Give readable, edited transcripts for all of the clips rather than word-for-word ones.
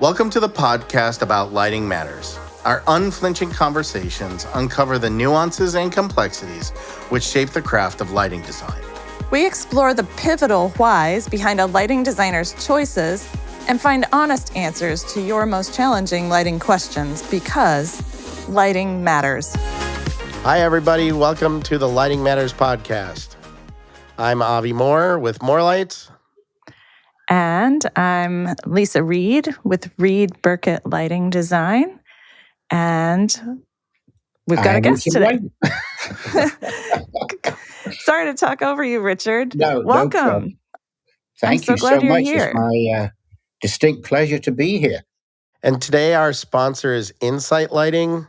Welcome to the podcast about lighting matters. Our unflinching conversations uncover the nuances and complexities which shape the craft of lighting design. We explore the pivotal whys behind a lighting designer's choices and find honest answers to your most challenging lighting questions because lighting matters. Hi, everybody. Welcome to the Lighting Matters podcast. I'm Avi Moore with More Lights. And I'm Lisa Reed with Reed Burkett Lighting Design. And we've got a guest today. Sorry to talk over you, Richard. No, welcome. Thank you so glad you're much. Here. It's my distinct pleasure to be here. And today our sponsor is Insight Lighting.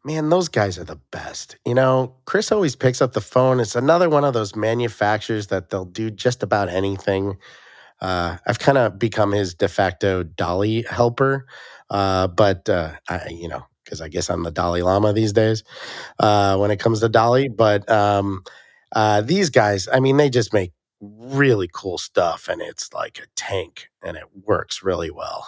Man, those guys are the best. You know, Chris always picks up the phone. It's another one of those manufacturers that they'll do just about anything. I've kind of become his de facto Dalai helper, because I guess I'm the Dalai Lama these days when it comes to Dalai. But these guys, I mean, they just make really cool stuff, and it's like a tank, and it works really well.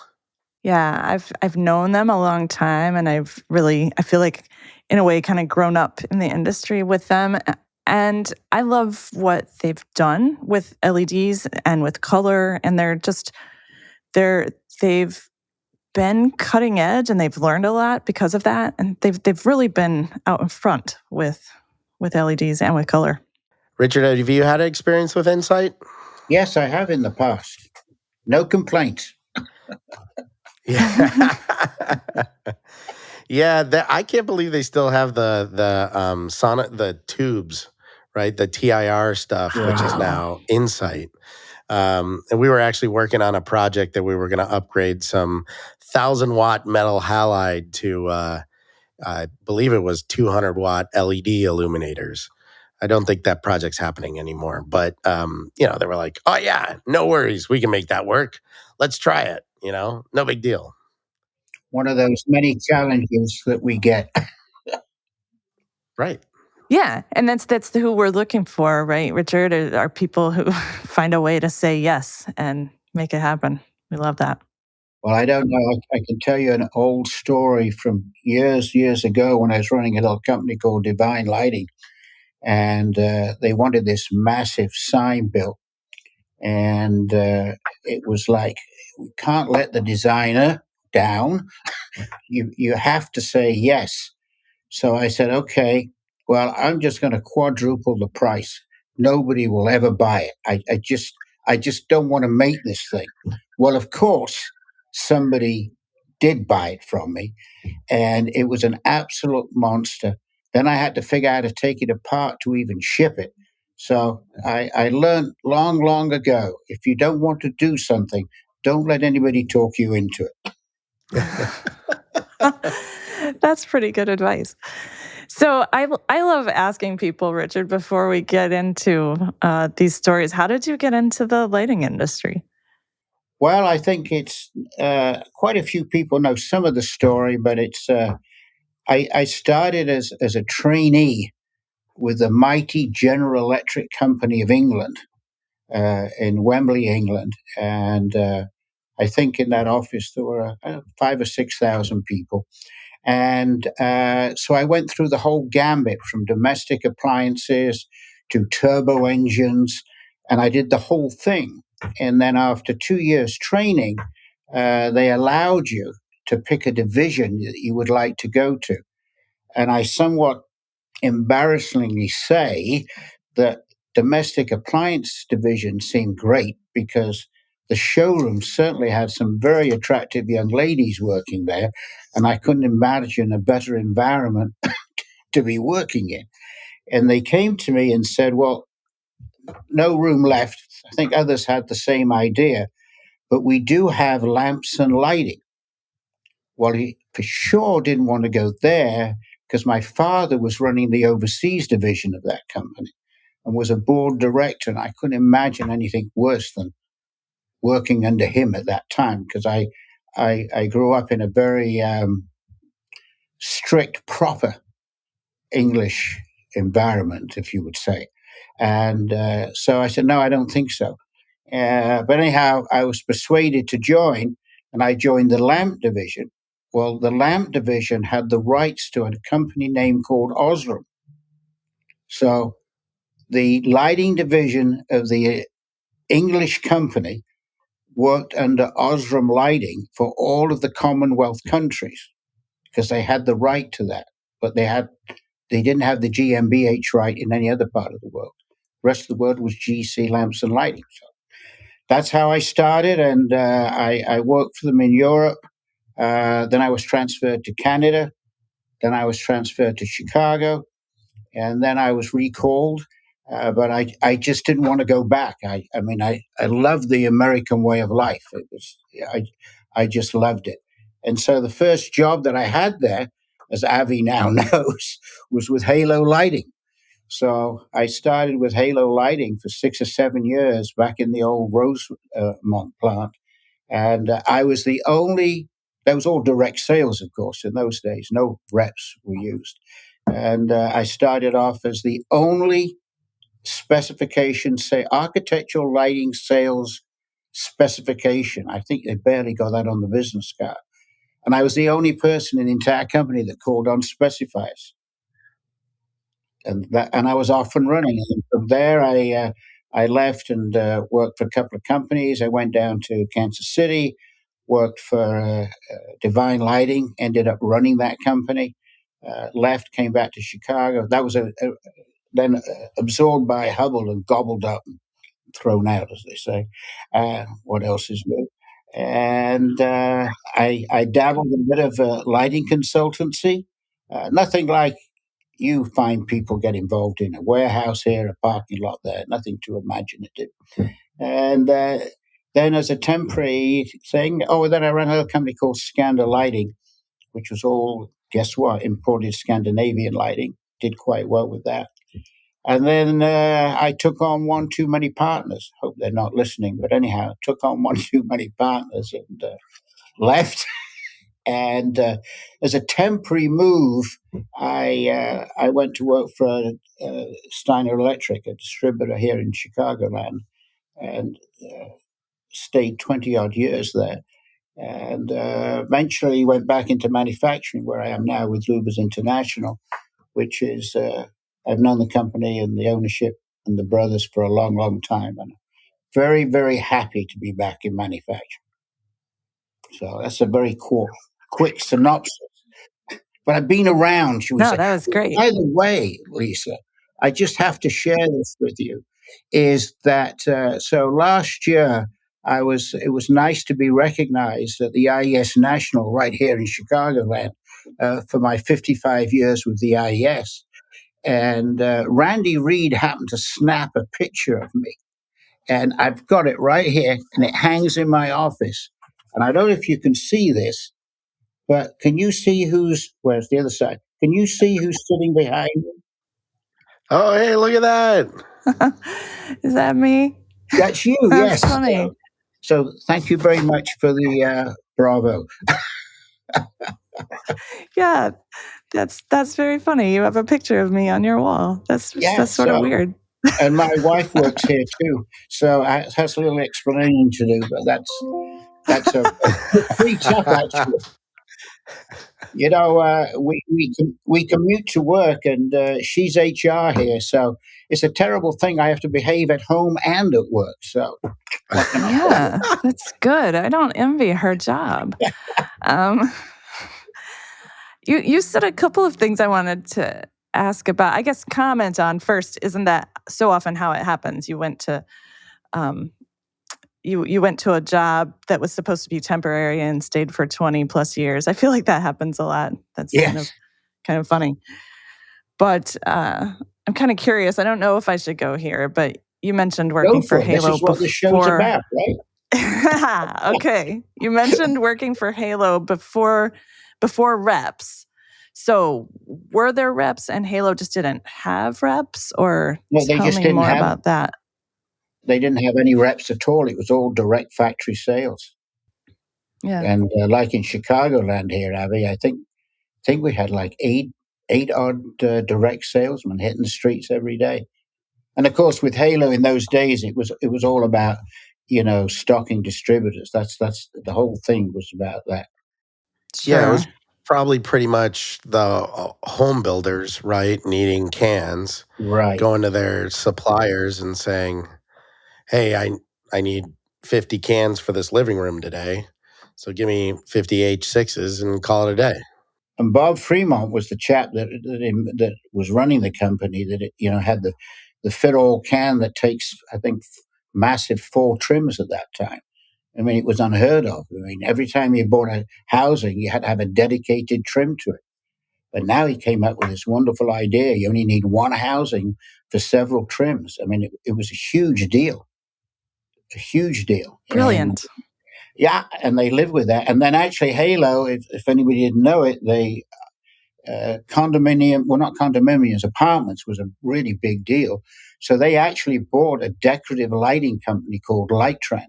Yeah, I've known them a long time, and I feel like in a way kind of grown up in the industry with them. And I love what they've done with LEDs and with color, and they've been cutting edge, and they've learned a lot because of that, and they've really been out in front with LEDs and with color. Richard, have you had experience with Insight? Yes, I have in the past. No complaints. Yeah. Yeah, I can't believe they still have the tubes, right? The TIR stuff, Wow. Which is now Insight. And we were actually working on a project that we were going to upgrade some 1,000-watt metal halide to, I believe it was 200-watt LED illuminators. I don't think that project's happening anymore. But, they were like, oh, yeah, no worries. We can make that work. Let's try it. No big deal. One of those many challenges that we get. Right. Yeah, and that's who we're looking for, right, Richard? Are people who find a way to say yes and make it happen. We love that. Well, I don't know. I can tell you an old story from years ago when I was running a little company called Divine Lighting, and they wanted this massive sign built, and it was like, we can't let the designer down. You have to say yes. So I said, okay, well, I'm just going to quadruple the price. Nobody will ever buy it. I just don't want to make this thing. Well, of course, somebody did buy it from me, and it was an absolute monster. Then I had to figure out how to take it apart to even ship it. So I learned long ago, if you don't want to do something, don't let anybody talk you into it. That's pretty good advice. So I love asking people, Richard, before we get into these stories, how did you get into the lighting industry? Well, I think it's quite a few people know some of the story, but it's I started as a trainee with the mighty General Electric Company of England in Wembley, England, and I think in that office there were 5,000 or 6,000 people. And so I went through the whole gambit from domestic appliances to turbo engines, and I did the whole thing. And then after 2 years training, they allowed you to pick a division that you would like to go to. And I somewhat embarrassingly say that domestic appliance division seemed great because the showroom certainly had some very attractive young ladies working there, and I couldn't imagine a better environment to be working in. And they came to me and said, well, no room left. I think others had the same idea, but we do have lamps and lighting. Well, he for sure didn't want to go there because my father was running the overseas division of that company and was a board director, and I couldn't imagine anything worse than working under him at that time, because I grew up in a very strict, proper English environment, if you would say. And so I said, no, I don't think so. But anyhow, I was persuaded to join, and I joined the lamp division. Well, the lamp division had the rights to a company name called Osram. So the lighting division of the English company worked under Osram Lighting for all of the Commonwealth countries because they had the right to that, but they didn't have the GmbH right in any other part of the world. The rest of the world was GC Lamps and Lighting. So that's how I started, and I worked for them in Europe. Then I was transferred to Canada. Then I was transferred to Chicago, and then I was recalled. But I just didn't want to go back. I loved the American way of life. I just loved it. And so the first job that I had there, as Avi now knows, was with Halo Lighting. So I started with Halo Lighting for 6 or 7 years back in the old Rosemont plant. And I was the only, that was all direct sales, of course, in those days. No reps were used. And I started off as the only specification, say, architectural lighting sales specification. I think they barely got that on the business card. And I was the only person in the entire company that called on specifiers. And I was off and running. And from there, I left and worked for a couple of companies. I went down to Kansas City, worked for Divine Lighting, ended up running that company. Left, came back to Chicago. That was then absorbed by Hubble and gobbled up and thrown out, as they say. What else is new? And I dabbled in a bit of lighting consultancy. Nothing like you find people get involved in a warehouse here, a parking lot there, nothing too imaginative. And then as a temporary thing, then I ran another company called Scander Lighting, which was all, guess what, imported Scandinavian lighting, did quite well with that. And then I took on one too many partners. Hope they're not listening, but anyhow, took on one too many partners and left. And as a temporary move, I went to work for Steiner Electric, a distributor here in Chicagoland, and stayed 20 odd years there. And eventually went back into manufacturing, where I am now with Lubbers International, which is, I've known the company and the ownership and the brothers for a long, long time. And very, very happy to be back in manufacturing. So that's a very quick synopsis. But I've been around, she was No, saying. that was great. By the way, Lisa, I just have to share this with you, is that so last year it was nice to be recognized at the IES National right here in Chicagoland for my 55 years with the IES. And Randy Reed happened to snap a picture of me. And I've got it right here, and it hangs in my office. And I don't know if you can see this, but can you see where's the other side? Can you see who's sitting behind me? Oh, hey, look at that. Is that me? That's you, That's yes. funny. So thank you very much for the bravo. Yeah, that's very funny. You have a picture of me on your wall. That's sort of weird. And my wife works here too, so it has a little explaining to do. But that's pretty tough, actually. You know, we commute to work, and she's HR here, so it's a terrible thing. I have to behave at home and at work. So, yeah, that's good. I don't envy her job. You said a couple of things I wanted to ask about. I guess comment on first. Isn't that so often how it happens? You went to you went to a job that was supposed to be temporary and stayed for 20 plus years. I feel like that happens a lot. That's kind of funny. But I'm kind of curious. I don't know if I should go here, but you mentioned working for Halo This is what the show's about, right? Okay. You mentioned working for Halo before reps. So were there reps and Halo just didn't have reps, or tell me more about that? They didn't have any reps at all. It was all direct factory sales. Yeah. And like in Chicagoland here, Abby, I think we had like eight odd direct salesmen hitting the streets every day. And of course, with Halo in those days, it was all about stocking distributors. That's the whole thing was about that. Yeah, it Sure. was probably pretty much the home builders, right, needing cans, Right. going to their suppliers and saying, "Hey, I need 50 cans for this living room today. So give me 50 H6s and call it a day." And Bob Fremont was the chap that was running the company that had the fit all can that takes, I think, massive 4 trims at that time. I mean, it was unheard of. I mean, every time you bought a housing, you had to have a dedicated trim to it. But now he came up with this wonderful idea. You only need one housing for several trims. I mean, it was a huge deal. And Brilliant. yeah, and they live with that. And then actually, Halo, if anybody didn't know it, they condominium, well, not condominiums, apartments was a really big deal. So they actually bought a decorative lighting company called Light Trend.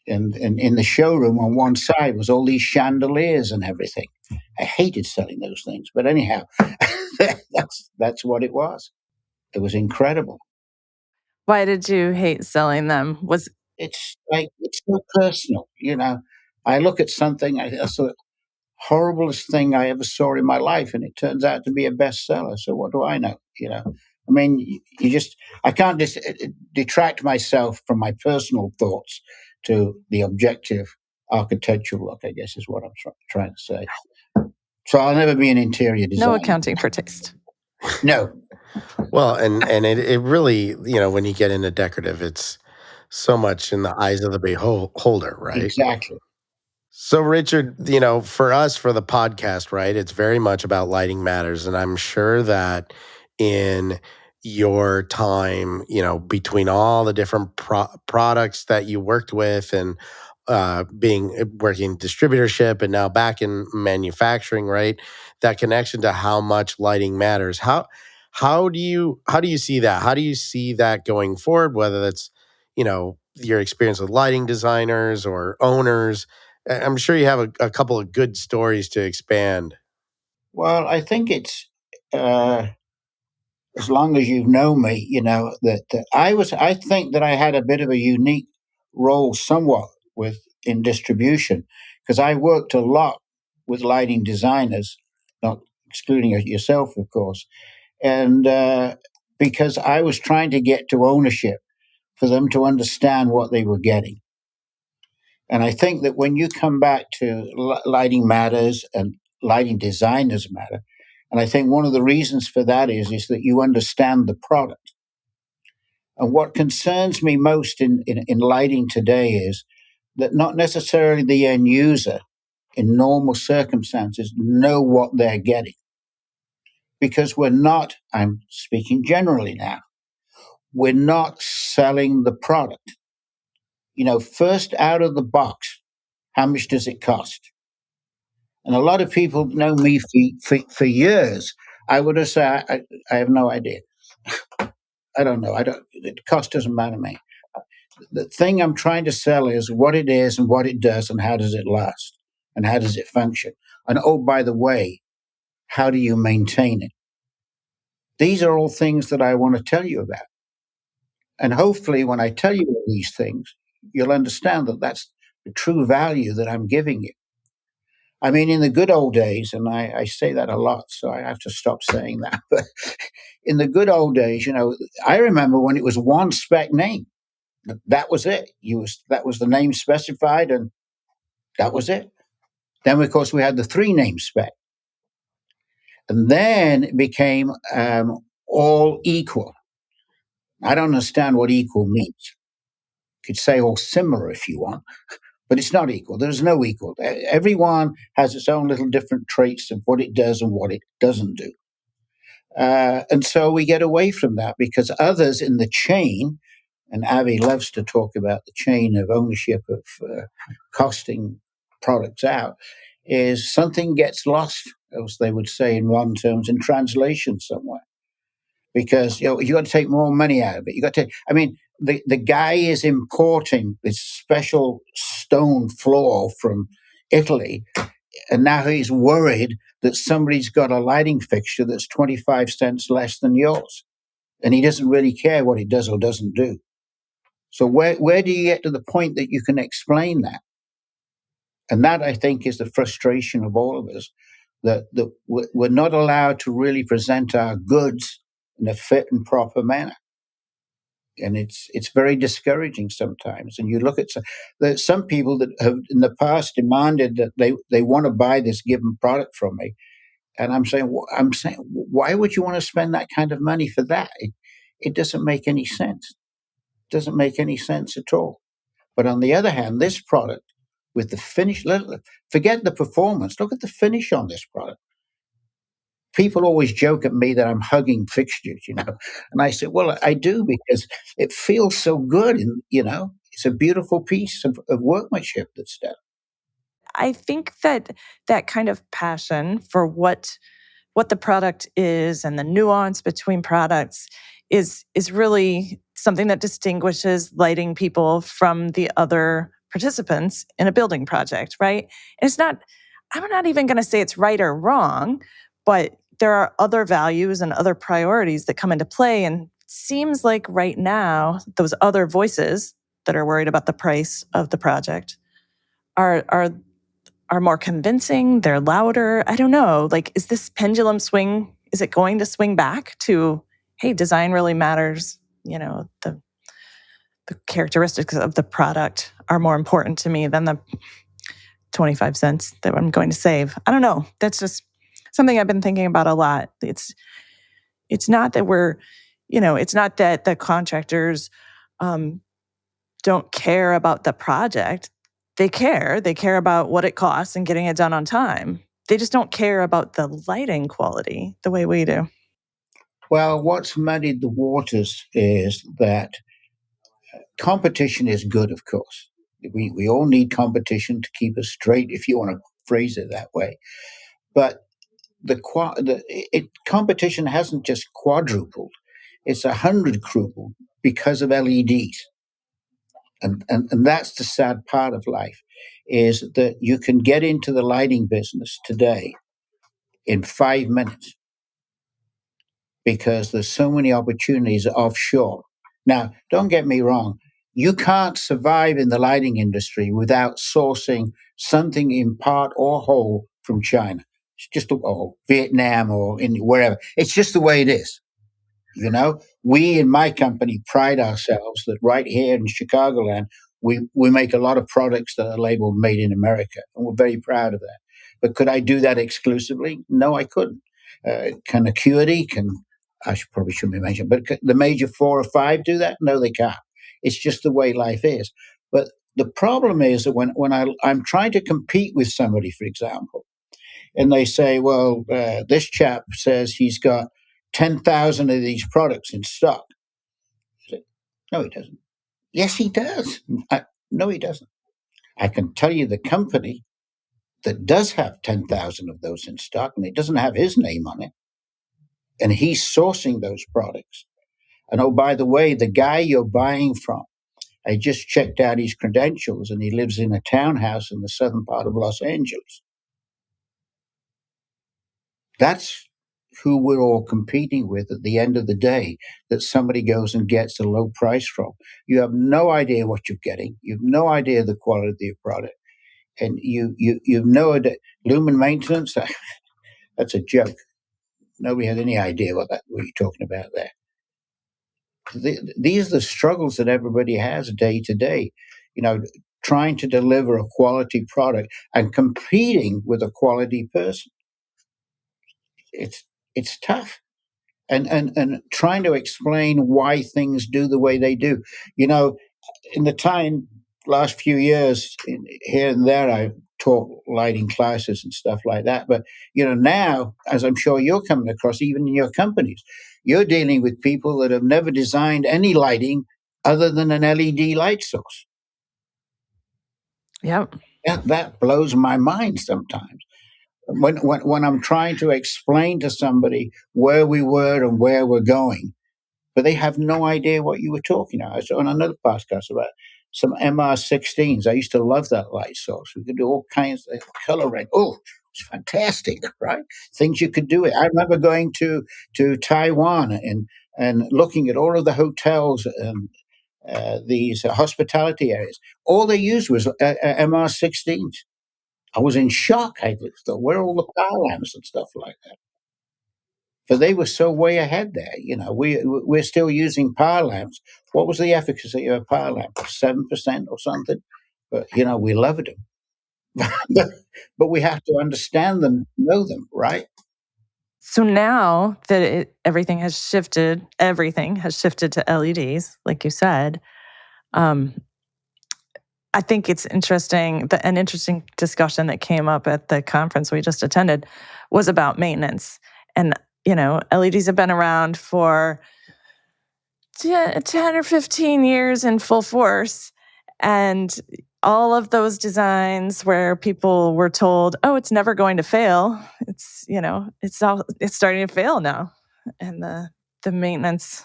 And in the showroom on one side was all these chandeliers and everything. I hated selling those things, but anyhow, that's what it was. It was incredible. Why did you hate selling them? Was It's like it's so personal. I look at something, that's the horriblest thing I ever saw in my life, and it turns out to be a bestseller. So what do I know? I mean, I can't just detract myself from my personal thoughts to the objective architectural look, I guess is what I'm trying to say. So I'll never be an interior no designer. accounting for taste. No, Well, and it really, when you get into decorative, it's so much in the eyes of the beholder, right? exactly. So, Richard, for us, for the podcast, right, it's very much about lighting matters. And I'm sure that in your time, between all the different products that you worked with and working distributorship and now back in manufacturing, right, that connection to how much lighting matters. How do you see that? How do you see that going forward? Whether that's your experience with lighting designers or owners, I'm sure you have a couple of good stories to expand. Well, I think it's uh, as long as you know me, that I think that I had a bit of a unique role somewhat with in distribution because I worked a lot with lighting designers, not excluding yourself, of course, and because I was trying to get to ownership for them to understand what they were getting. And I think that when you come back to lighting matters and lighting designers matter, and I think one of the reasons for that is that you understand the product. And what concerns me most in lighting today is that not necessarily the end user in normal circumstances know what they're getting. Because we're not, I'm speaking generally now, we're not selling the product. First out of the box, how much does it cost? And a lot of people know me for years. I would have said, I have no idea. I don't know. I don't. The cost doesn't matter to me. The thing I'm trying to sell is what it is and what it does and how does it last and how does it function. And oh, by the way, how do you maintain it? These are all things that I want to tell you about. And hopefully, when I tell you all these things, you'll understand that that's the true value that I'm giving you. I mean, in the good old days, and I say that a lot, so I have to stop saying that. But in the good old days, I remember when it was one spec name. That was it. That was the name specified, and that was it. Then, of course, we had the three name spec, and then it became all equal. I don't understand what equal means. You could say all similar if you want, but it's not equal. There's no equal. Everyone has its own little different traits of what it does and what it doesn't do. And so we get away from that because others in the chain, and Avi loves to talk about the chain of ownership of costing products out, is something gets lost, as they would say in modern terms, in translation somewhere. Because you got to take more money out of it. You got to. I mean, the guy is importing this special stone floor from Italy, and now he's worried that somebody's got a lighting fixture that's 25 cents less than yours. And he doesn't really care what it does or doesn't do. So where do you get to the point that you can explain that? And that, I think, is the frustration of all of us, that we're not allowed to really present our goods in a fit and proper manner. And it's very discouraging sometimes. And you look at there's some people that have in the past demanded that they want to buy this given product from me, and I'm saying, why would you want to spend that kind of money for that? It doesn't make any sense. It doesn't make any sense at all. But on the other hand, this product with the finish, forget the performance. Look at the finish on this product. People always joke at me that I'm hugging fixtures, and I say, well, I do because it feels so good, and it's a beautiful piece of workmanship that's done. I think that that kind of passion for what the product is and the nuance between products is really something that distinguishes lighting people from the other participants in a building project, right? And it's not, I'm not even going to say it's right or wrong, but there are other values and other priorities that come into play. And it seems like right now, those other voices that are worried about the price of the project are more convincing, they're louder. I don't know. Like, is this pendulum swing, is it going to swing back to, hey, design really matters? The characteristics of the product are more important to me than the 25 cents that I'm going to save. I don't know. That's just something I've been thinking about a lot. It's not that it's not that the contractors um, don't care about the project. They care. They care about what it costs and getting it done on time. They just don't care about the lighting quality the way we do. Well, what's muddied the waters is that competition is good, of course. We all need competition to keep us straight, if you want to phrase it that way. But competition hasn't just quadrupled; it's 100 quadrupled because of LEDs, and that's the sad part of life, is that you can get into the lighting business today in 5 minutes because there's so many opportunities offshore. Now, don't get me wrong, you can't survive in the lighting industry without sourcing something in part or whole from China. It's just or Vietnam or in wherever. It's just the way it is. We in my company pride ourselves that right here in Chicagoland, we make a lot of products that are labeled made in America, and we're very proud of that. But could I do that exclusively? No, I couldn't. Can Acuity, probably shouldn't be mentioned, but the major four or five do that? No, they can't. It's just the way life is. But the problem is that when I'm trying to compete with somebody, for example, and they say, well, this chap says he's got 10,000 of these products in stock. I say, no, he doesn't. Yes, he does. No, he doesn't. I can tell you the company that does have 10,000 of those in stock, and it doesn't have his name on it. And he's sourcing those products. And oh, by the way, the guy you're buying from, I just checked out his credentials, and he lives in a townhouse in the southern part of Los Angeles. That's who we're all competing with at the end of the day, that somebody goes and gets a low price from. You have no idea what you're getting. You have no idea the quality of your product. And you've no idea. Lumen maintenance, that's a joke. Nobody has any idea what you're talking about there. These are the struggles that everybody has day to day. Trying to deliver a quality product and competing with a quality person. It's tough. And trying to explain why things do the way they do. In the last few years, here and there, I taught lighting classes and stuff like that. But now, as I'm sure you're coming across, even in your companies, you're dealing with people that have never designed any lighting other than an LED light source. Yep. That blows my mind sometimes. When I'm trying to explain to somebody where we were and where we're going, but they have no idea what you were talking about. I saw on another podcast about some MR16s. I used to love that light source. We could do all kinds of coloring. Oh, it's fantastic, right? Things you could do it. I remember going to Taiwan and looking at all of the hotels these hospitality areas. All they used was MR16s. I was in shock. I thought, where are all the power lamps and stuff like that? But they were so way ahead there. We're still using power lamps. What was the efficacy of a power lamp? 7% or something. But we loved them. but we have to understand them, know them, right? So now that everything has shifted to LEDs, like you said. I think it's interesting. An interesting discussion that came up at the conference we just attended was about maintenance. And, LEDs have been around for 10 or 15 years in full force. And all of those designs where people were told, oh, it's never going to fail. It's starting to fail now. And the maintenance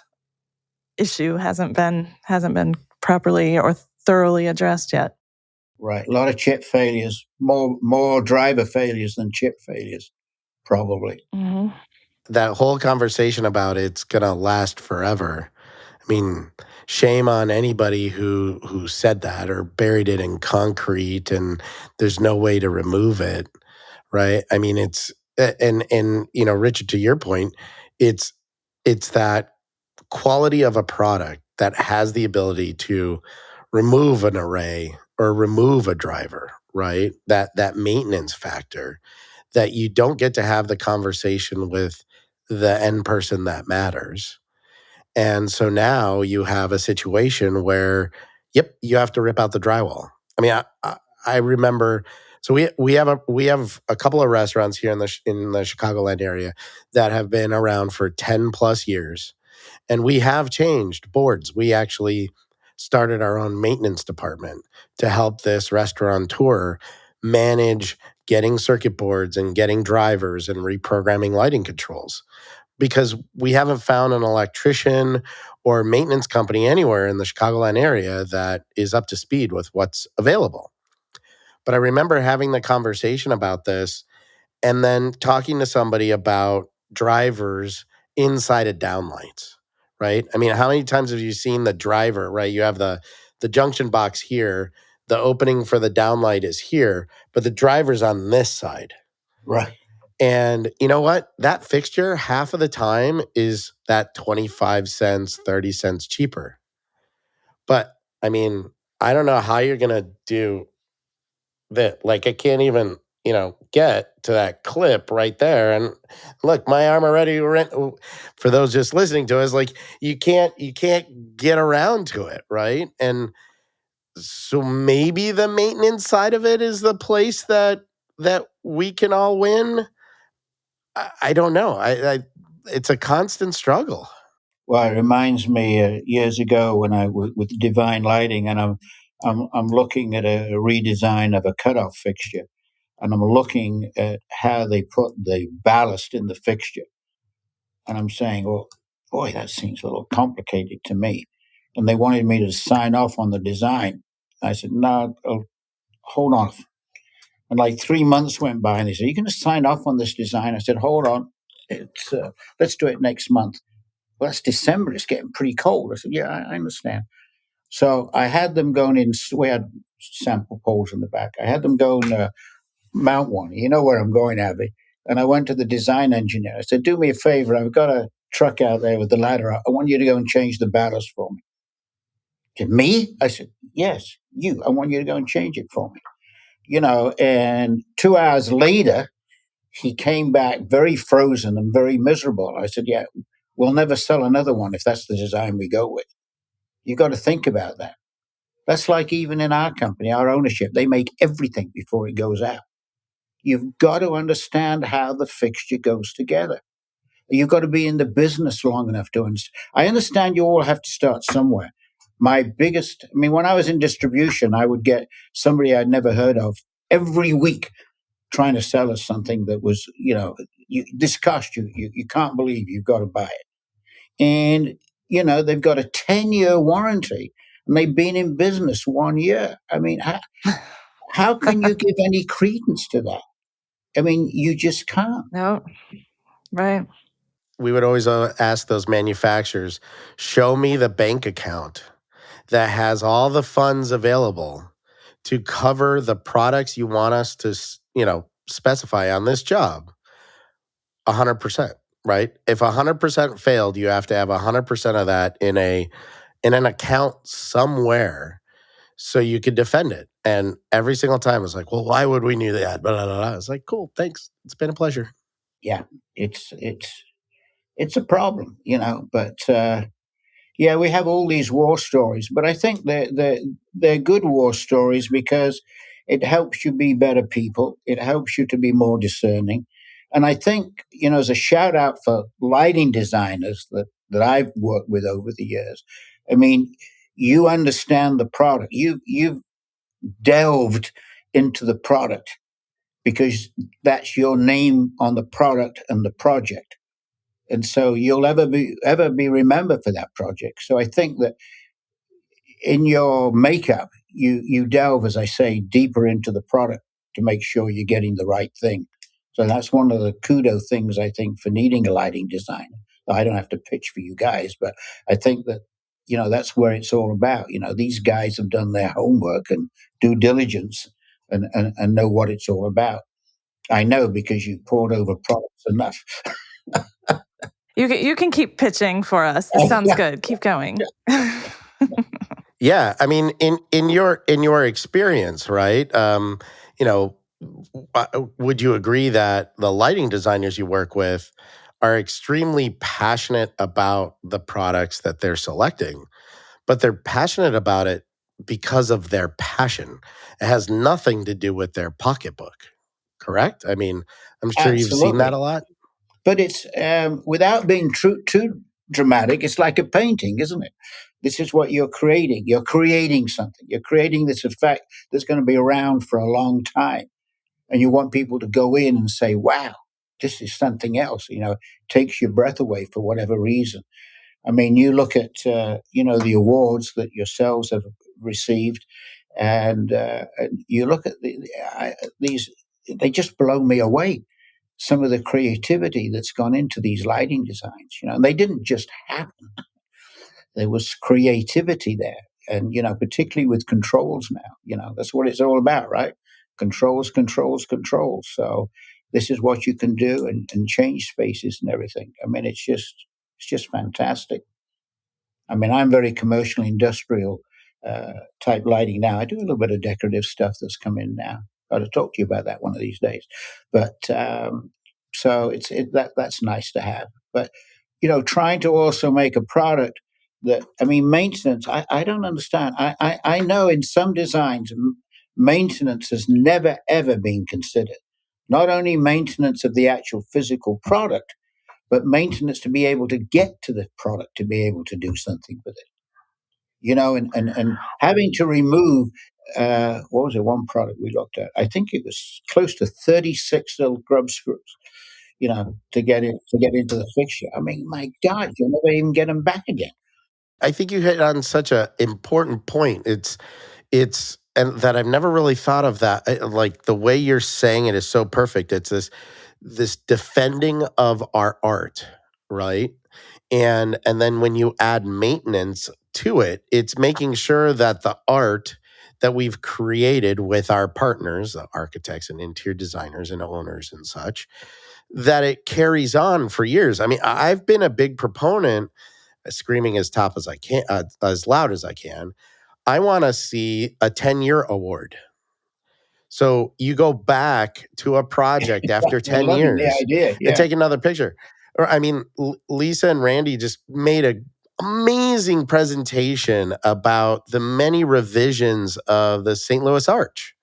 issue hasn't been properly or thoroughly addressed yet. Right. A lot of chip failures, more driver failures than chip failures, probably. Mm-hmm. That whole conversation about it's gonna last forever. I mean, shame on anybody who said that or buried it in concrete and there's no way to remove it, right? I mean, it's and Richard, to your point, it's that quality of a product that has the ability to remove an array or remove a driver, right? That maintenance factor that you don't get to have the conversation with the end person that matters. And so now you have a situation where, yep, you have to rip out the drywall. I mean, I remember. So we have a couple of restaurants here in the Chicagoland area that have been around for 10 plus years, and we have changed boards. We actually started our own maintenance department to help this restaurateur manage getting circuit boards and getting drivers and reprogramming lighting controls, because we haven't found an electrician or maintenance company anywhere in the Chicagoland area that is up to speed with what's available. But I remember having the conversation about this and then talking to somebody about drivers inside of downlights, right? I mean, how many times have you seen the driver, right? You have the junction box here, the opening for the downlight is here, but the driver's on this side. Right. And you know what? That fixture, half of the time, is that 25 cents, 30 cents cheaper. But I mean, I don't know how you're going to do that. Like, I can't even, get to that clip right there. And look, my arm already for those just listening to us, like you can't get around to it, right? And so maybe the maintenance side of it is the place that we can all win. I don't know. It's a constant struggle. Well, it reminds me years ago when with Divine Lighting, and I'm looking at a redesign of a cutoff fixture, and I'm looking at how they put the ballast in the fixture, and I'm saying, well, boy, that seems a little complicated to me. And they wanted me to sign off on the design. I said, no, hold on. And like 3 months went by, and they said, "You're going to sign off on this design?" I said, "Hold on, let's do it next month." Well, that's December. It's getting pretty cold. I said, "Yeah, I understand." So I had them going in. We had sample poles in the back. I had them go and mount one. You know where I'm going, Abby. And I went to the design engineer. I said, "Do me a favor. I've got a truck out there with the ladder. I want you to go and change the ballast for me." He said, "Me?" I said, "Yes, you. I want you to go and change it for me." And 2 hours later, he came back very frozen and very miserable. I said, "Yeah, we'll never sell another one if that's the design we go with." You got to think about that. That's like even in our company, our ownership, they make everything before it goes out. You've got to understand how the fixture goes together. You've got to be in the business long enough to understand. I understand you all have to start somewhere. When I was in distribution, I would get somebody I'd never heard of every week trying to sell us something that was, this cost you can't believe you've got to buy it. And, they've got a 10-year warranty and they've been in business 1 year. I mean, how can you give any credence to that? I mean, you just can't. No, right. We would always ask those manufacturers, show me the bank account that has all the funds available to cover the products you want us to, specify on this job, 100%, right? If 100% failed, you have to have 100% of that in an account somewhere so you could defend it. And every single time it's like, well, why would we need that? Blah, blah, blah, blah. It's like, cool, thanks. It's been a pleasure. Yeah, it's a problem, but yeah, we have all these war stories, but I think they're good war stories because it helps you be better people. It helps you to be more discerning. And I think, as a shout out for lighting designers that I've worked with over the years, I mean, you understand the product. You've delved into the product because that's your name on the product and the project. And so you'll ever be remembered for that project. So I think that in your makeup, you delve, as I say, deeper into the product to make sure you're getting the right thing. So that's one of the kudo things I think for needing a lighting designer. I don't have to pitch for you guys, but I think that that's where it's all about. These guys have done their homework and due diligence and know what it's all about. I know because you poured over products enough. You can keep pitching for us. This sounds Yeah. good. Keep going. Yeah, I mean, in your experience, right? Would you agree that the lighting designers you work with are extremely passionate about the products that they're selecting, but they're passionate about it because of their passion. It has nothing to do with their pocketbook, correct? I mean, I'm sure you've seen that Absolutely. a lot. But it's without being too dramatic. It's like a painting, isn't it? This is what you're creating. You're creating something. You're creating this effect that's going to be around for a long time, and you want people to go in and say, "Wow, this is something else." Takes your breath away for whatever reason. I mean, you look at the awards that yourselves have received, and you look at these. They just blow me away, some of the creativity that's gone into these lighting designs. And they didn't just happen. There was creativity there, and particularly with controls now. That's what it's all about, right? Controls, controls, controls. So this is what you can do, and change spaces and everything. I mean, it's just fantastic. I mean, I'm very commercial, industrial type lighting now. I do a little bit of decorative stuff that's come in now. Got to talk to you about that one of these days. But so that's nice to have. But trying to also make a product that, I mean, maintenance. I don't understand. I know in some designs, maintenance has never ever been considered. Not only maintenance of the actual physical product, but maintenance to be able to get to the product to be able to do something with it. And having to remove what was it? One product we looked at, I think it was close to 36 little grub screws. To get into the fixture. I mean, my God, you'll never even get them back again. I think you hit on such a important point. It's and that I've never really thought of that. Like the way you're saying it is so perfect. It's this defending of our art, right? And then when you add maintenance to it, it's making sure that the art that we've created with our partners, the architects and interior designers and owners and such, that it carries on for years. I mean, I've been a big proponent, screaming as top as I can, as loud as I can. I want to see a 10-year award. So you go back to a project after I'm 10 loving the years idea. and Yeah. take another picture. Or I mean, Lisa and Randy just made a amazing presentation about the many revisions of the St. Louis Arch.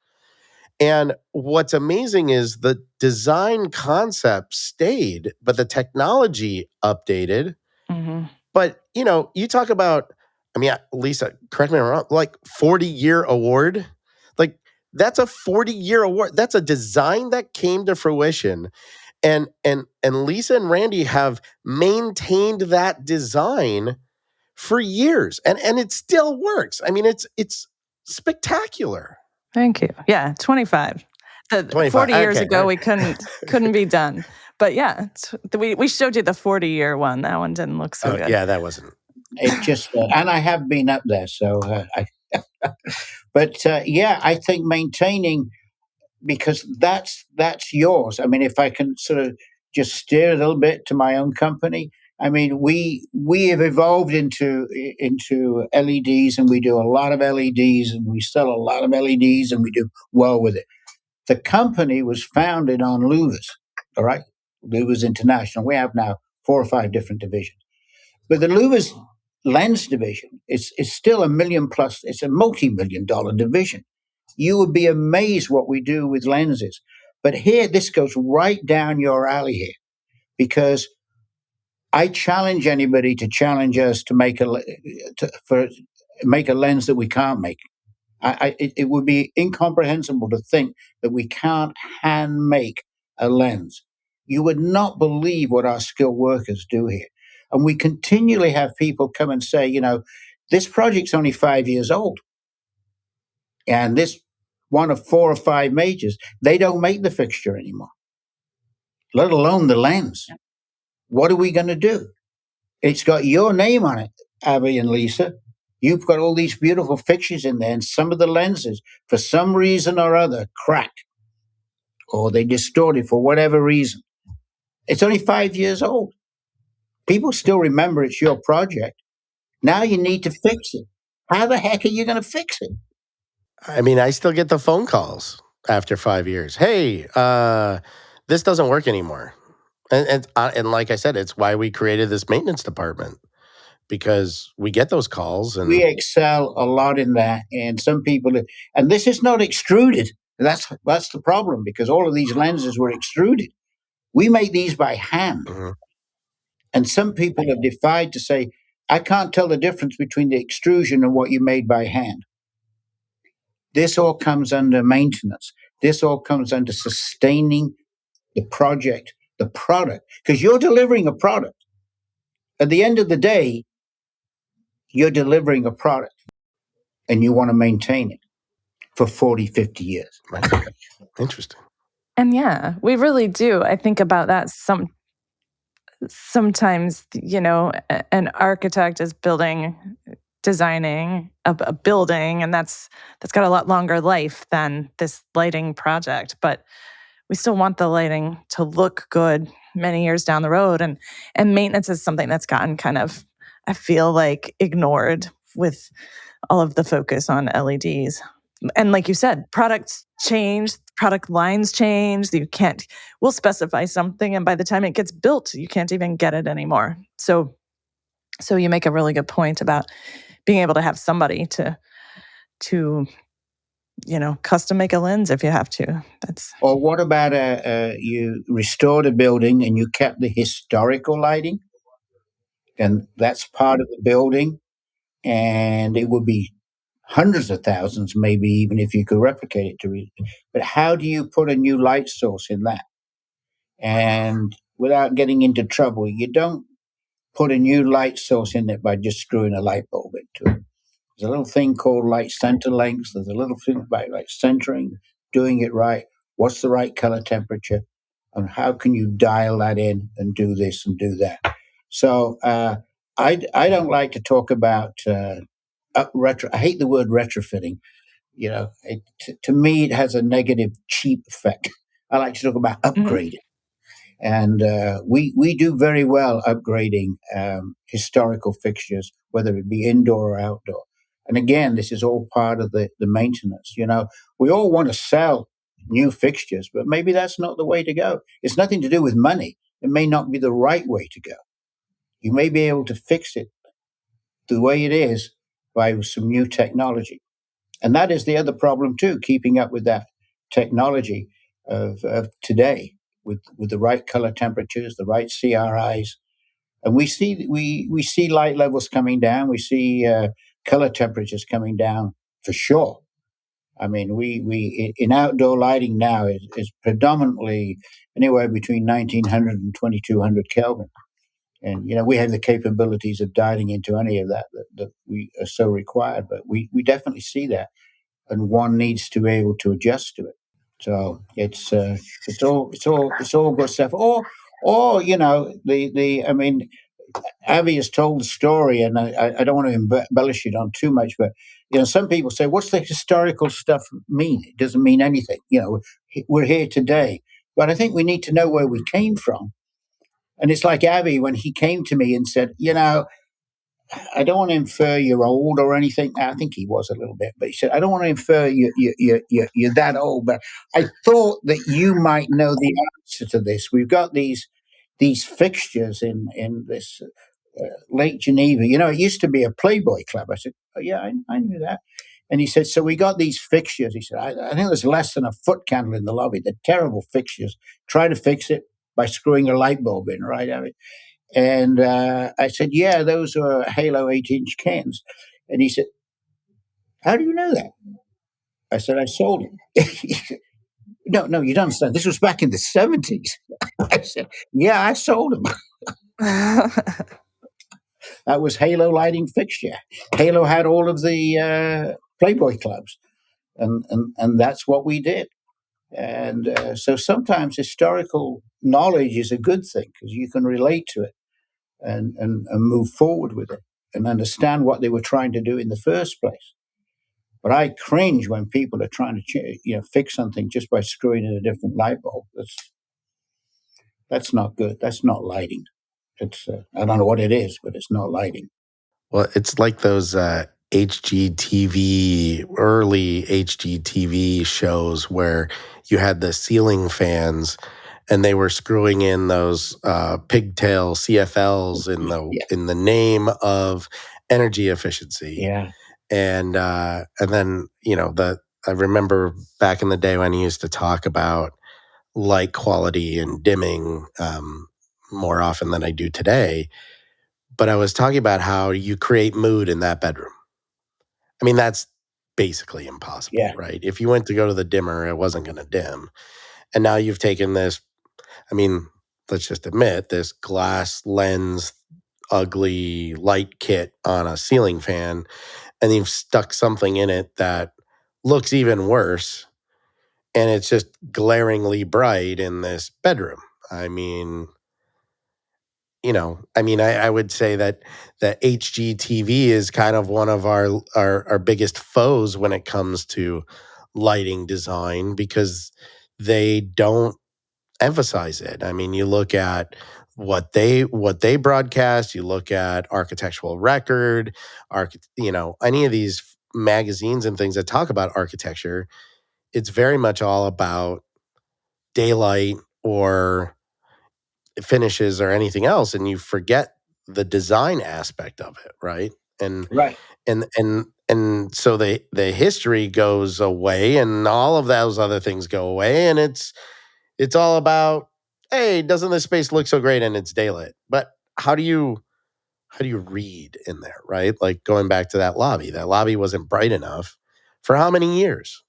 And what's amazing is the design concept stayed, but the technology updated. Mhm. But, you talk about, I mean, Lisa, correct me if I'm wrong, like 40-year award. Like that's a 40-year award. That's a design that came to fruition. And Lisa and Randy have maintained that design for years. And it still works. I mean, it's spectacular. Thank you. Yeah, 25. The 25. 40 years Okay. All ago, right. we couldn't be done. But yeah, we showed you the 40-year one. That one didn't look so Oh, good. yeah, that wasn't. It just, and I have been up there, so but yeah, I think maintaining, because that's yours. I mean, if I can sort of just steer a little bit to my own company, I mean, we have evolved into LEDs, and we do a lot of LEDs, and we sell a lot of LEDs, and we do well with it. The company was founded on Louvers, all right, Lubbers International. We have now 4 or 5 different divisions, but the Louvers lens division is still a million plus. It's a multi-million-dollar division. You would be amazed what we do with lenses. But here, this goes right down your alley here, because I challenge anybody to challenge us to make a lens that we can't make. It would be incomprehensible to think that we can't hand make a lens. You would not believe what our skilled workers do here. And we continually have people come and say, this project's only 5 years old. And this one of 4 or 5 majors, they don't make the fixture anymore, let alone the lens. What are we going to do? It's got your name on it, Abby and Lisa. You've got all these beautiful fixtures in there, and some of the lenses, for some reason or other, crack or they distort it for whatever reason. It's only 5 years old. People still remember it's your project. Now you need to fix it. How the heck are you going to fix it? I mean, I still get the phone calls after 5 years. Hey, this doesn't work anymore. And like I said, it's why we created this maintenance department, because we get those calls. We And excel a lot in that, and some people, and this is not extruded. That's the problem, because all of these lenses were extruded. We make these by hand, Mhm. and some people have defied to say, I can't tell the difference between the extrusion and what you made by hand. This all comes under maintenance. This all comes under sustaining the project, the product, because you're delivering a product. At the end of the day, you're delivering a product, and you want to maintain it for 40, 50 years. Right. Interesting. And yeah, we really do. I think about that sometimes, an architect is designing a building, and that's got a lot longer life than this lighting project, but we still want the lighting to look good many years down the road. And maintenance is something that's gotten kind of, I feel like, ignored with all of the focus on LEDs. And like you said, products change, product lines change. We'll specify something, and by the time it gets built, you can't even get it anymore. So you make a really good point about being able to have somebody to custom make a lens if you have to. Or what about you restored a building and you kept the historical lighting, and that's part of the building, and it would be hundreds of thousands, maybe even if you could replicate it but how do you put a new light source in that? And without getting into trouble, you don't put a new light source in it by just screwing a light bulb into it. There's a little thing called light center length. There's a little thing about like centering, doing it right. What's the right color temperature? And how can you dial that in and do this and do that? So I don't like to talk about retro. I hate the word retrofitting. To me, it has a negative, cheap effect. I like to talk about Mhm. upgrading. And we do very well upgrading historical fixtures, whether it be indoor or outdoor. And again, this is all part of the maintenance. We all want to sell new fixtures, but maybe that's not the way to go. It's nothing to do with money. It may not be the right way to go. You may be able to fix it the way it is by some new technology. And that is the other problem too, keeping up with that technology of today, with the right color temperatures, the right CRIs. And we see light levels coming down. We see color temperatures coming down for sure. I mean, we in outdoor lighting now is predominantly anywhere between 1900 and 2200 Kelvin. And we have the capabilities of dialing into any of that we are so required. But we definitely see that, and one needs to be able to adjust to it. So it's all good stuff. Or the I mean, Avi has told the story, and I don't want to embellish it on too much, but some people say, "What's the historical stuff mean?" It doesn't mean anything. We're here today, but I think we need to know where we came from. And it's like Avi when he came to me and said, I don't want to infer you're old or anything. I think he was a little bit, but he said, I don't want to infer you're that old, but I thought that you might know the answer to this. We've got these fixtures in this Lake Geneva. It used to be a Playboy club. I said, oh, yeah, I knew that. And he said, so we got these fixtures. He said, I think there's less than a foot candle in the lobby. They're terrible fixtures. Try to fix it by screwing a light bulb in, right? And I said, yeah, those are Halo 8-inch cans. And he said, how do you know that? I said, I sold them. He said, no, you don't understand. This was back in the 70s. I said, yeah, I sold them. That was Halo lighting fixture. Halo had all of the Playboy clubs, and that's what we did. And so sometimes historical knowledge is a good thing because you can relate to it and move forward with it and understand what they were trying to do in the first place. But I cringe when people are trying to fix something just by screwing in a different light bulb. That's not good. That's not lighting. It's I don't know what it is, but it's not lighting. Well, it's like those HGTV, early HGTV shows where you had the ceiling fans and they were screwing in those pigtail CFLs Yeah, in the name of energy efficiency. yeah, And then, I remember back in the day when he used to talk about light quality and dimming more often than I do today. But I was talking about how you create mood in that bedroom. I mean, that's basically impossible, yeah. right? If you went to go to the dimmer, it wasn't going to dim. And now you've taken this, I mean, let's just admit this glass lens, ugly light kit on a ceiling fan, and you've stuck something in it that looks even worse. And it's just glaringly bright in this bedroom. I mean, I would say that HGTV is kind of one of our biggest foes when it comes to lighting design because they don't emphasize it. I mean, you look at what they broadcast, you look at Architectural Record, any of these magazines and things that talk about architecture, it's very much all about daylight or finishes or anything else, and you forget the design aspect of it, right? And Right. and so the history goes away and all of those other things go away, and it's all about, hey, doesn't this space look so great and it's daylit? But how do you read in there, right? Like going back to that lobby wasn't bright enough for how many years?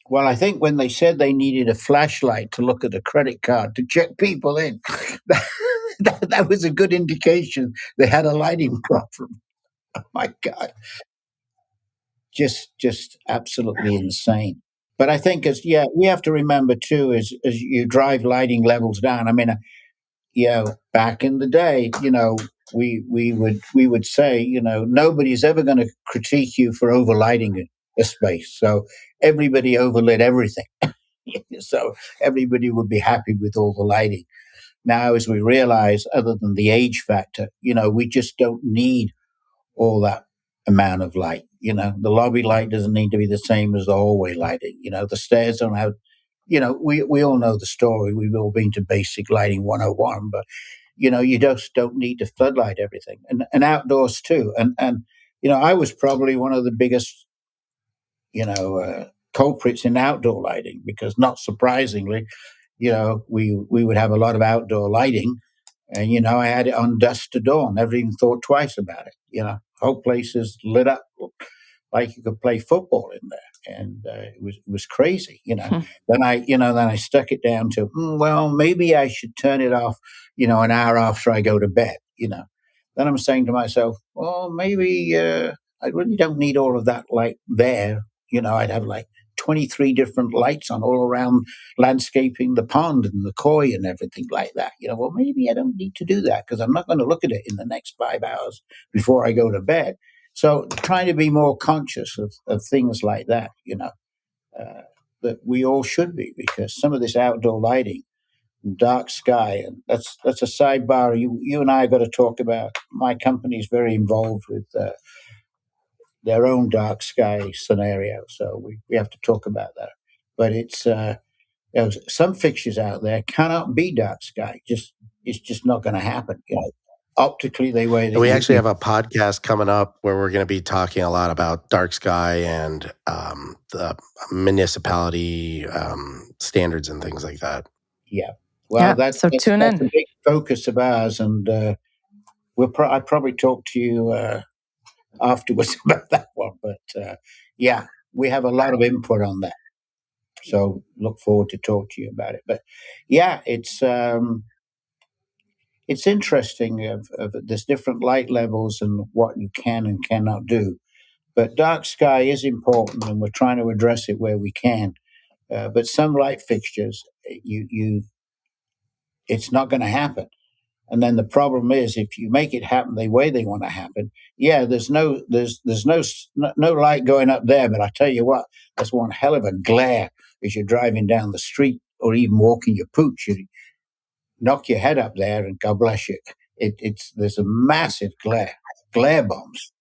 Well, I think when they said they needed a flashlight to look at a credit card to check people in, that was a good indication they had a lighting problem. Oh my God, just absolutely insane. But I think we have to remember too, as you drive lighting levels down. I mean, back in the day, we would say, nobody's ever going to critique you for overlighting a space. So everybody overlit everything. So everybody would be happy with all the lighting. Now, as we realize, other than the age factor, we just don't need all that amount of light. The lobby light doesn't need to be the same as the hallway lighting. The stairs don't have, we all know the story. We've all been to basic lighting 101, but, you just don't need to floodlight everything. And outdoors too. And I was probably one of the biggest, culprits in outdoor lighting because not surprisingly, we would have a lot of outdoor lighting and, I had it on dusk to dawn, never even thought twice about it. Whole place is lit up like you could play football in there. And it was crazy, Then I stuck it down to, well, maybe I should turn it off, an hour after I go to bed. Then I'm saying to myself, well, maybe I really don't need all of that light there. I'd have like 23 different lights on all around landscaping the pond and the koi and everything like that. Well, maybe I don't need to do that because I'm not going to look at it in the next 5 hours before I go to bed. So trying to be more conscious of things like that, that we all should be, because some of this outdoor lighting, dark sky, and that's a sidebar. You and I got to talk about. My company is very involved with their own dark sky scenario, so we have to talk about that. But some fixtures out there cannot be dark sky. It's just not going to happen. Optically, the way And that we you, actually have a podcast coming up where we're going to be talking a lot about dark sky and the municipality standards and things like that. yeah. Well, Yeah. So tune that's a in. big focus of ours, and I probably talk to you afterwards about that one. But yeah, we have a lot of input on that. So look forward to talk to you about it. But yeah, it's interesting of there's different light levels and what you can and cannot do. But dark sky is important, and we're trying to address it where we can. But some light fixtures, it's not going to happen. And then the problem is, if you make it happen the way they want to happen, yeah, there's no light going up there. But I tell you what, there's one hell of a glare as you're driving down the street or even walking your pooch. You knock your head up there, and God bless you. There's a massive glare bombs.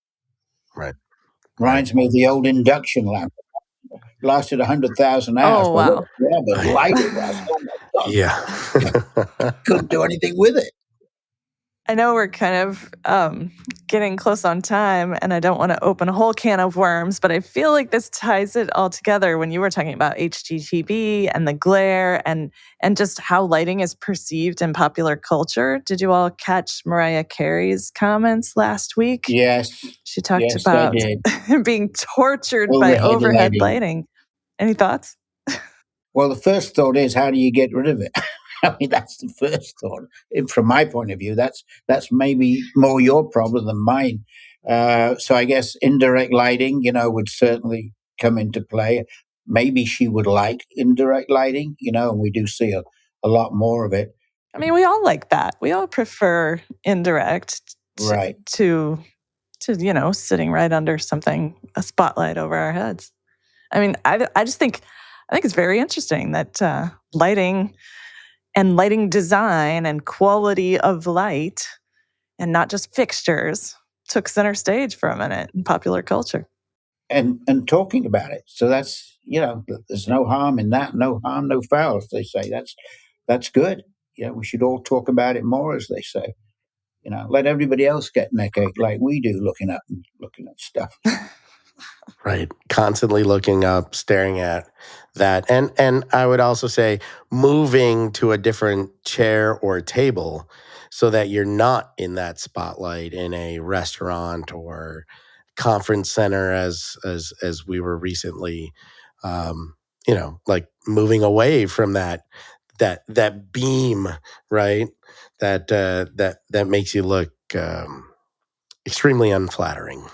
Right. Reminds me of the old induction lamp. Lasted 100,000 hours, Oh, but what wow. a rubber light it was! Oh my God, Yeah. couldn't do anything with it. I know we're kind of getting close on time, and I don't want to open a whole can of worms, but I feel like this ties it all together when you were talking about HGTV and the glare and just how lighting is perceived in popular culture. Did you all catch Mariah Carey's comments last week? Yes, She talked yes, I about did. being tortured by Overhead overhead lighting. lighting. Any thoughts? Well, the first thought is, how do you get rid of it? I mean, that's the first thought. From my point of view, that's maybe more your problem than mine. So I guess indirect lighting, would certainly come into play. Maybe she would like indirect lighting, and we do see a lot more of it. I mean, we all like that. We all prefer indirect Right. to sitting right under something, a spotlight over our heads. I mean, I just think it's very interesting that lighting and lighting design and quality of light and not just fixtures took center stage for a minute in popular culture. And talking about it. So that's, there's no harm in that. No harm, no foul, as they say. That's good. We should all talk about it more, as they say. Let everybody else get neck ache like we do, looking up and looking at stuff. Right. Constantly looking up, staring at that. And I would also say moving to a different chair or table so that you're not in that spotlight in a restaurant or conference center as we were recently like moving away from that beam, right? That makes you look extremely unflattering.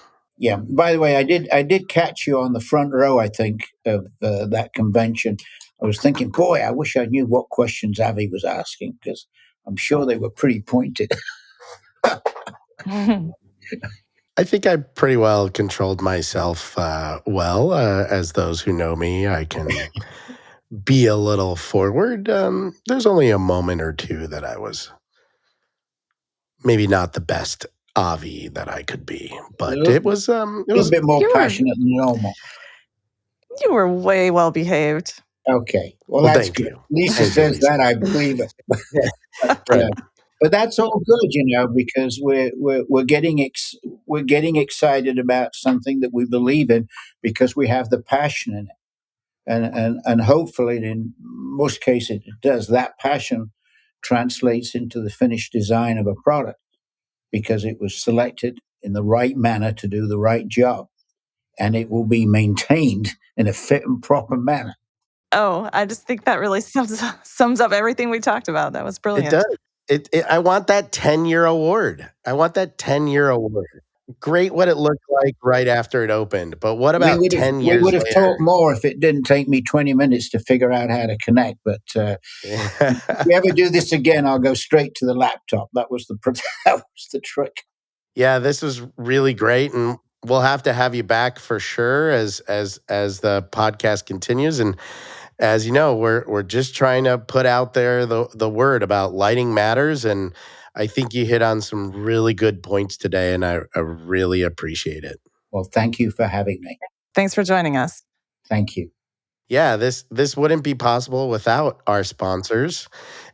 Yeah. By the way, I did catch you on the front row, I think, of that convention. I was thinking, boy, I wish I knew what questions Avi was asking, because I'm sure they were pretty pointed. I think I pretty well controlled myself well. As those who know me, I can be a little forward. There's only a moment or two that I was maybe not the best Avi that I could be, A but little, it little was bit more you were passionate than normal. you were way well behaved. Okay. Well, well. that's Thank good. you, Lisa thank you, says Lisa. that, I believe it. but, Right, but that's all good, because we're getting excited about something that we believe in, because we have the passion in it, and hopefully, in most cases, it does. That passion translates into the finished design of a product, because it was selected in the right manner to do the right job, and it will be maintained in a fit and proper manner. Oh, I just think that really sums up everything we talked about. That was it brilliant. does. I want that 10-year award. I want that 10-year award. Great what it looked like right after it opened, but what We about would have 10 we years would have talked later? more if it didn't take me 20 minutes to figure out how to connect. But if we ever do this again, I'll go straight to the laptop. That was the that was the trick. Yeah, this was really great, and we'll have to have you back for sure as the podcast continues. And as you know, we're just trying to put out there the word about lighting matters, and I think you hit on some really good points today, and I really appreciate it. Well, thank you for having me. Thanks for joining us. Thank you. Yeah, this wouldn't be possible without our sponsors.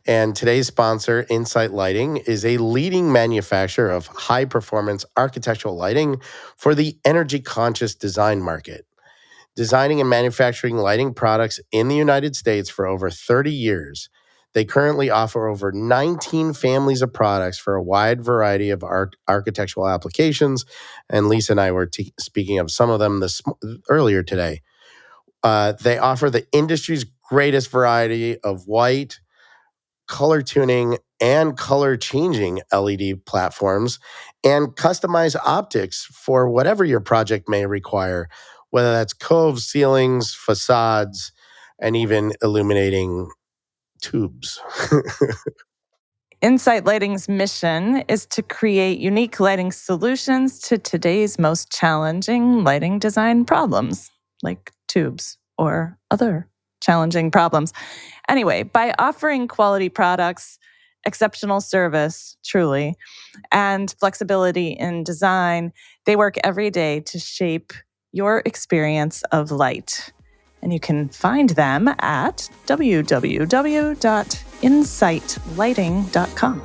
And today's sponsor, Insight Lighting, is a leading manufacturer of high performance architectural lighting for the energy conscious design market. Designing and manufacturing lighting products in the United States for over 30 years, they currently offer over 19 families of products for a wide variety of architectural applications. And Lisa and I were speaking of some of them earlier today. They offer the industry's greatest variety of white, color tuning, and color changing LED platforms, and customize optics for whatever your project may require, whether that's coves, ceilings, facades, and even illuminating tubes. Insight Lighting's mission is to create unique lighting solutions to today's most challenging lighting design problems, like tubes or other challenging problems. Anyway, by offering quality products, exceptional service, truly, and flexibility in design, they work every day to shape your experience of light. And you can find them at www.insightlighting.com.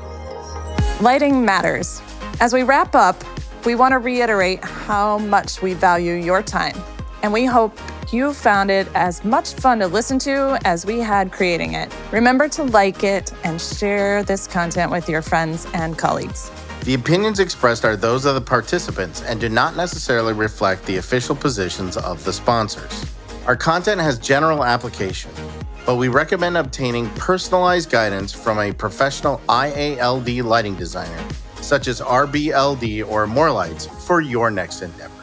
Lighting matters. As we wrap up, we want to reiterate how much we value your time. And we hope you found it as much fun to listen to as we had creating it. Remember to like it and share this content with your friends and colleagues. The opinions expressed are those of the participants and do not necessarily reflect the official positions of the sponsors. Our content has general application, but we recommend obtaining personalized guidance from a professional IALD lighting designer, such as RBLD or More Lights, for your next endeavor.